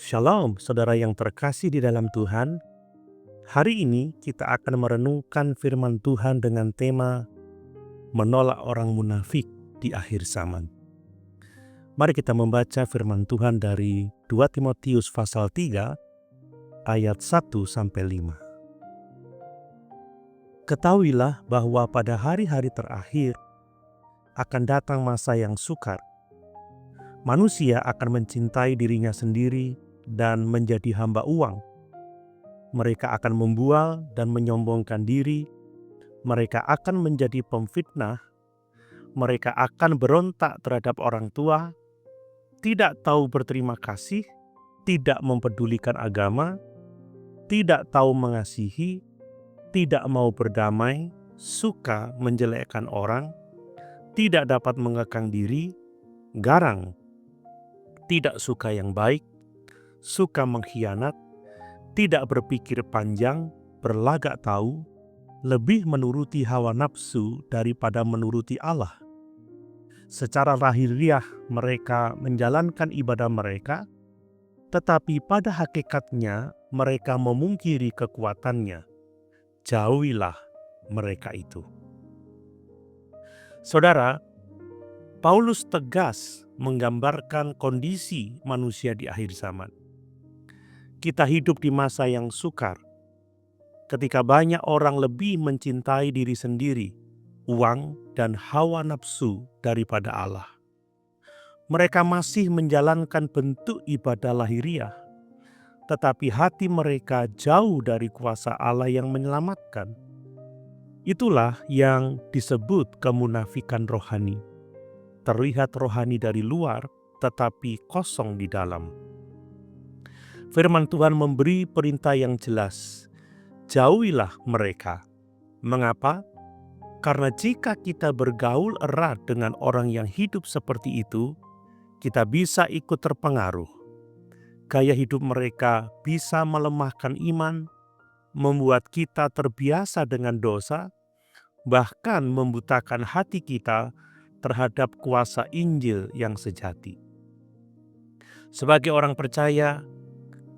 Shalom, saudara yang terkasih di dalam Tuhan. Hari ini kita akan merenungkan firman Tuhan dengan tema menolak orang munafik di akhir zaman. Mari kita membaca firman Tuhan dari 2 Timotius pasal 3 ayat 1-5. Ketahuilah bahwa pada hari-hari terakhir akan datang masa yang sukar. Manusia akan mencintai dirinya sendiri dan menjadi hamba uang. Mereka akan membual dan menyombongkan diri. Mereka akan menjadi pemfitnah. Mereka akan berontak terhadap orang tua, tidak tahu berterima kasih, tidak mempedulikan agama, tidak tahu mengasihi, tidak mau berdamai, suka menjelekkan orang, tidak dapat mengekang diri, garang, tidak suka yang baik, suka mengkhianat, tidak berpikir panjang, berlagak tahu, lebih menuruti hawa nafsu daripada menuruti Allah. Secara lahiriah mereka menjalankan ibadah mereka, tetapi pada hakikatnya mereka memungkiri kekuatannya. Jauhilah mereka itu. Saudara, Paulus tegas menggambarkan kondisi manusia di akhir zaman. Kita hidup di masa yang sukar, ketika banyak orang lebih mencintai diri sendiri, uang, dan hawa nafsu daripada Allah. Mereka masih menjalankan bentuk ibadah lahiriah, tetapi hati mereka jauh dari kuasa Allah yang menyelamatkan. Itulah yang disebut kemunafikan rohani. Terlihat rohani dari luar, tetapi kosong di dalam. Firman Tuhan memberi perintah yang jelas, jauhilah mereka. Mengapa? Karena jika kita bergaul erat dengan orang yang hidup seperti itu, kita bisa ikut terpengaruh. Gaya hidup mereka bisa melemahkan iman, membuat kita terbiasa dengan dosa, bahkan membutakan hati kita terhadap kuasa Injil yang sejati. Sebagai orang percaya,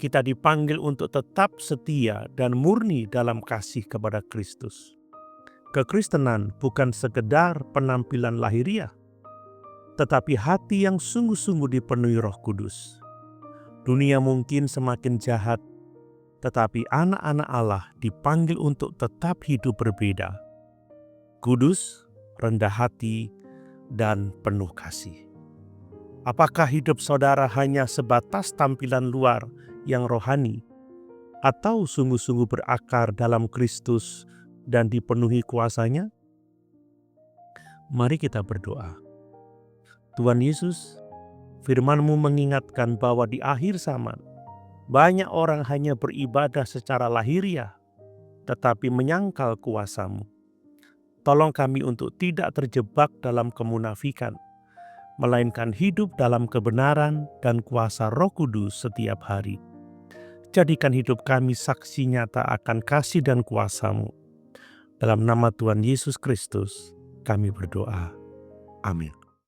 kita dipanggil untuk tetap setia dan murni dalam kasih kepada Kristus. Kekristenan bukan sekedar penampilan lahiriah, tetapi hati yang sungguh-sungguh dipenuhi Roh Kudus. Dunia mungkin semakin jahat, tetapi anak-anak Allah dipanggil untuk tetap hidup berbeda. Kudus, rendah hati, dan penuh kasih. Apakah hidup saudara hanya sebatas tampilan luar yang rohani, atau sungguh-sungguh berakar dalam Kristus dan dipenuhi kuasanya? Mari kita berdoa. Tuhan Yesus, firman-Mu mengingatkan bahwa di akhir zaman, banyak orang hanya beribadah secara lahiriah, tetapi menyangkal kuasa-Mu. Tolong kami untuk tidak terjebak dalam kemunafikan, melainkan hidup dalam kebenaran dan kuasa Roh Kudus setiap hari. Jadikan hidup kami saksi nyata akan kasih dan kuasa-Mu. Dalam nama Tuhan Yesus Kristus, kami berdoa. Amin.